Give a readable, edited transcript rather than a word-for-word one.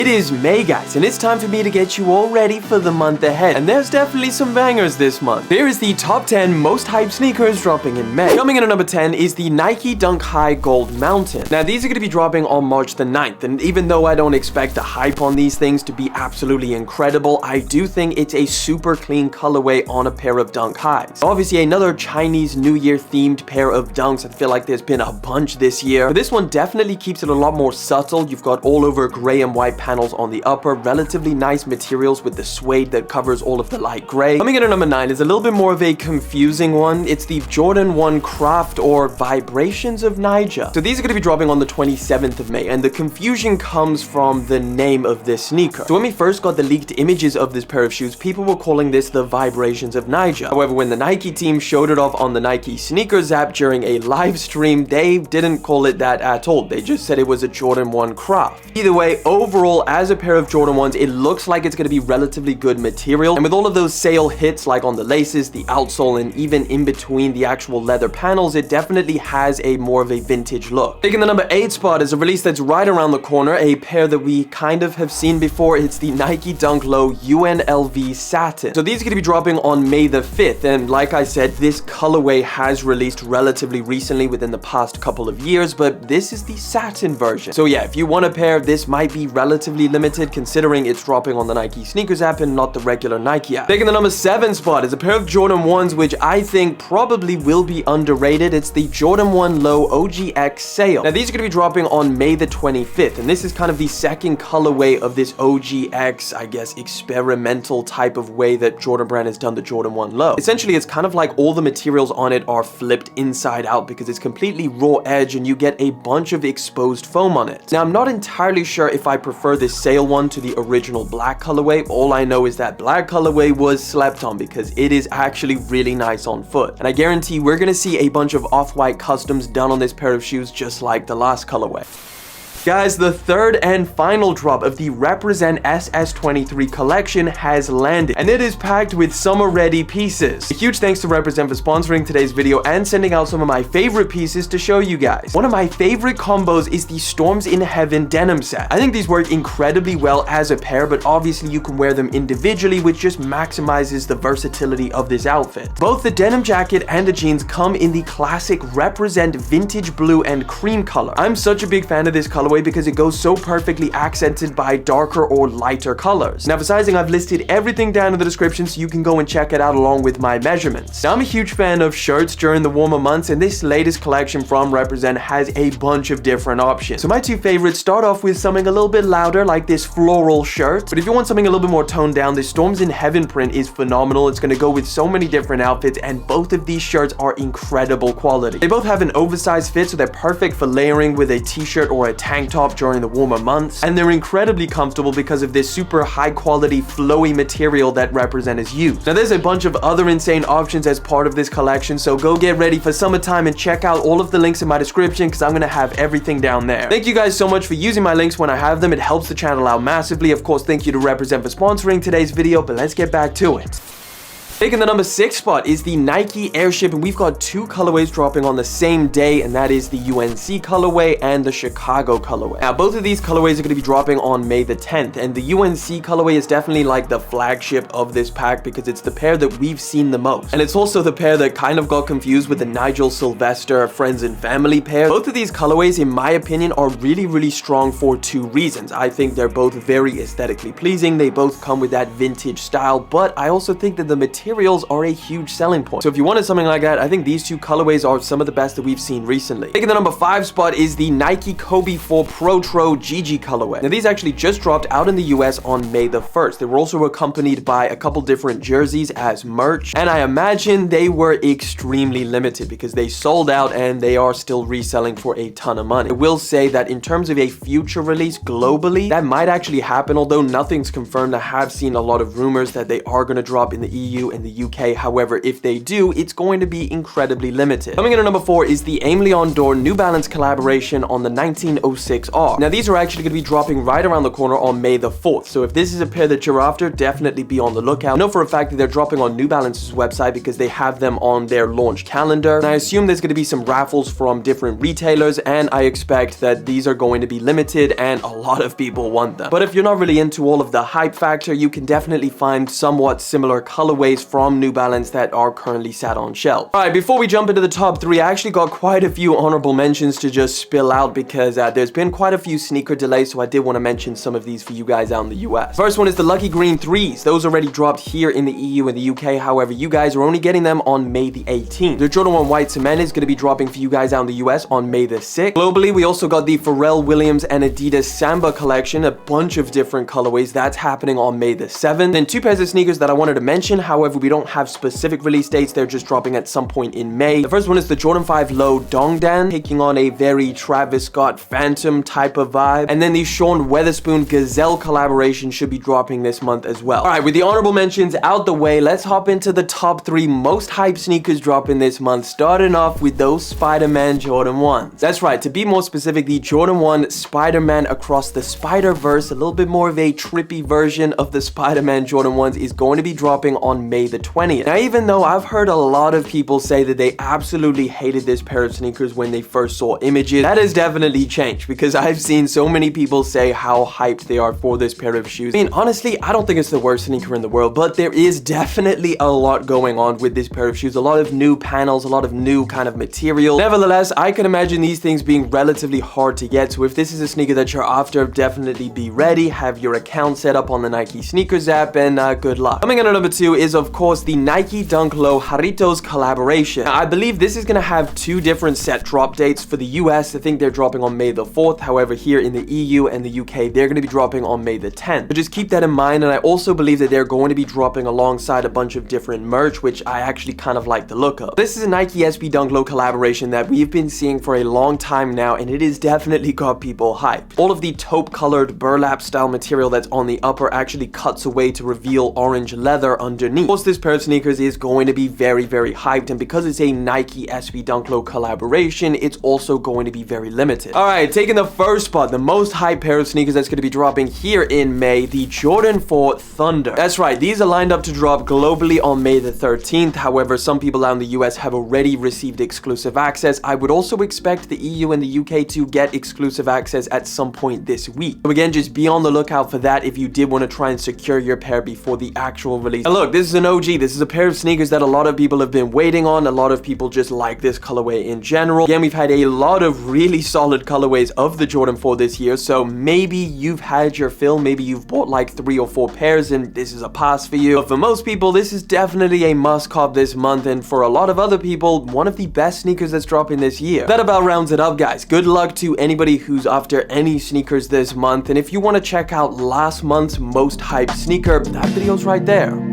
It is May, guys, and it's time for me to get you all ready for the month ahead. And there's definitely some bangers this month. Here is the top 10 most hyped sneakers dropping in May. Coming in at number 10 is the Nike Dunk High Gold Mountain. Now, these are going to be dropping on March the 9th, and even though I don't expect the hype on these things to be absolutely incredible, I do think it's a super clean colorway on a pair of Dunk Highs. Obviously, another Chinese New Year themed pair of Dunks. I feel like there's been a bunch this year, but this one definitely keeps it a lot more subtle. You've got all over gray and white panels on the upper, relatively nice materials with the suede that covers all of the light gray. Coming in at number 9 is a little bit more of a confusing one. It's the Jordan 1 Craft or Vibrations of Niger. So these are going to be dropping on the 27th of May, and the confusion comes from the name of this sneaker. So when we first got the leaked images of this pair of shoes, people were calling this the Vibrations of Niger. However, when the Nike team showed it off on the Nike Sneakers app during a live stream, they didn't call it that at all. They just said it was a Jordan 1 Craft. Either way, overall, as a pair of Jordan 1s, it looks like it's going to be relatively good material, and with all of those sale hits like on the laces, the outsole, and even in between the actual leather panels, it definitely has a more of a vintage look. Taking the number 8 spot is a release that's right around the corner, a pair that we kind of have seen before. It's the Nike Dunk Low UNLV Satin. So these are going to be dropping on May the 5th, and like I said, this colorway has released relatively recently within the past couple of years, but this is the satin version. So yeah, if you want a pair, this might be relatively limited considering it's dropping on the Nike Sneakers app and not the regular Nike app. Taking the number 7 spot is a pair of Jordan 1s which I think probably will be underrated. It's the Jordan 1 Low OGX Sale. Now these are going to be dropping on May the 25th, and this is kind of the second colorway of this OGX, I guess, experimental type of way that Jordan Brand has done the Jordan 1 Low. Essentially, it's kind of like all the materials on it are flipped inside out because it's completely raw edge and you get a bunch of exposed foam on it. Now, I'm not entirely sure if I prefer this Sale one to the original black colorway. All I know is that black colorway was slept on because it is actually really nice on foot. And I guarantee we're going to see a bunch of off-white customs done on this pair of shoes just like the last colorway. Guys, the third and final drop of the Represent SS23 collection has landed, and it is packed with summer-ready pieces. A huge thanks to Represent for sponsoring today's video and sending out some of my favorite pieces to show you guys. One of my favorite combos is the Storms in Heaven denim set. I think these work incredibly well as a pair, but obviously you can wear them individually, which just maximizes the versatility of this outfit. Both the denim jacket and the jeans come in the classic Represent vintage blue and cream color. I'm such a big fan of this color because it goes so perfectly accented by darker or lighter colors. Now for sizing, I've listed everything down in the description so you can go and check it out along with my measurements. Now I'm a huge fan of shirts during the warmer months, and this latest collection from Represent has a bunch of different options. So my two favorites start off with something a little bit louder like this floral shirt, but if you want something a little bit more toned down, this Storms in Heaven print is phenomenal. It's going to go with so many different outfits, and both of these shirts are incredible quality. They both have an oversized fit, so they're perfect for layering with a t-shirt or a tank top during the warmer months, and they're incredibly comfortable because of this super high quality flowy material that Represent has used. Now there's a bunch of other insane options as part of this collection, so go get ready for summertime and check out all of the links in my description because I'm gonna have everything down there. Thank you guys so much for using my links when I have them. It helps the channel out massively. Of course, thank you to Represent for sponsoring today's video, but let's get back to it. Taking the number 6 spot is the Nike Airship, and we've got two colorways dropping on the same day, and that is the UNC colorway and the Chicago colorway. Now, both of these colorways are going to be dropping on May the 10th, and the UNC colorway is definitely like the flagship of this pack because it's the pair that we've seen the most. And it's also the pair that kind of got confused with the Nigel Sylvester Friends and Family pair. Both of these colorways, in my opinion, are really strong for two reasons. I think they're both very aesthetically pleasing. They both come with that vintage style, but I also think that the materials are a huge selling point. So if you wanted something like that, I think these two colorways are some of the best that we've seen recently. Taking the number 5 spot is the Nike Kobe 4 Protro Gigi colorway. Now these actually just dropped out in the US on May the 1st. They were also accompanied by a couple different jerseys as merch, and I imagine they were extremely limited because they sold out and they are still reselling for a ton of money. I will say that in terms of a future release globally, that might actually happen, although nothing's confirmed. I have seen a lot of rumors that they are going to drop in the EU and in the UK. However, if they do, it's going to be incredibly limited. Coming in at number 4 is the Aim Leon Dore New Balance collaboration on the 1906R. Now, these are actually going to be dropping right around the corner on May the 4th. So if this is a pair that you're after, definitely be on the lookout. I know for a fact that they're dropping on New Balance's website because they have them on their launch calendar. And I assume there's going to be some raffles from different retailers, and I expect that these are going to be limited and a lot of people want them. But if you're not really into all of the hype factor, you can definitely find somewhat similar colorways from New Balance that are currently sat on shelf. Alright, before we jump into the top 3, I actually got quite a few honorable mentions to just spill out because there's been quite a few sneaker delays, so I did want to mention some of these for you guys out in the US. First one is the Lucky Green 3s. Those already dropped here in the EU and the UK. However, you guys are only getting them on May the 18th. The Jordan 1 White Cement is going to be dropping for you guys out in the US on May the 6th. Globally, we also got the Pharrell Williams and Adidas Samba collection, a bunch of different colorways. That's happening on May the 7th. Then 2 pairs of sneakers that I wanted to mention. However, we don't have specific release dates. They're just dropping at some point in May. The first one is the Jordan 5 Low Dongdan, taking on a very Travis Scott Phantom type of vibe. And then the Sean Weatherspoon Gazelle collaboration should be dropping this month as well. Alright, with the honorable mentions out the way, let's hop into the top 3 most hyped sneakers dropping this month, starting off with those Spider-Man Jordan 1s. That's right, to be more specific, the Jordan 1 Spider-Man Across the Spider-Verse, a little bit more of a trippy version of the Spider-Man Jordan 1s, is going to be dropping on May the 20th. Now, even though I've heard a lot of people say that they absolutely hated this pair of sneakers when they first saw images, that has definitely changed because I've seen so many people say how hyped they are for this pair of shoes. I mean, honestly, I don't think it's the worst sneaker in the world, but there is definitely a lot going on with this pair of shoes. A lot of new panels, a lot of new kind of material. Nevertheless, I can imagine these things being relatively hard to get, so if this is a sneaker that you're after, definitely be ready, have your account set up on the Nike Sneakers app, and good luck. Coming in at number 2 is, of course, the Nike Dunk Low Jarritos collaboration. Now, I believe this is going to have 2 different set drop dates. For the US, I think they're dropping on May the 4th. However, here in the EU and the UK, they're going to be dropping on May the 10th. So just keep that in mind, and I also believe that they're going to be dropping alongside a bunch of different merch, which I actually kind of like the look of. This is a Nike SB Dunk Low collaboration that we've been seeing for a long time now, and it has definitely got people hyped. All of the taupe colored burlap style material that's on the upper actually cuts away to reveal orange leather underneath. Of course, this pair of sneakers is going to be very, very hyped, and because it's a Nike SB Dunk Low collaboration, it's also going to be very limited. Alright, taking the first spot, the most hyped pair of sneakers that's going to be dropping here in May, the Jordan 4 Thunder. That's right, these are lined up to drop globally on May the 13th. However, some people out in the US have already received exclusive access. I would also expect the EU and the UK to get exclusive access at some point this week. So again, just be on the lookout for that if you did want to try and secure your pair before the actual release. And look, this is an OG. This is a pair of sneakers that a lot of people have been waiting on. A lot of people just like this colorway in general. Again, we've had a lot of really solid colorways of the Jordan 4 this year, so maybe you've had your fill. Maybe you've bought like 3 or 4 pairs and this is a pass for you. But for most people, this is definitely a must cop this month, and for a lot of other people, one of the best sneakers that's dropping this year. That about rounds it up, guys. Good luck to anybody who's after any sneakers this month, and if you want to check out last month's most hyped sneaker, that video's right there.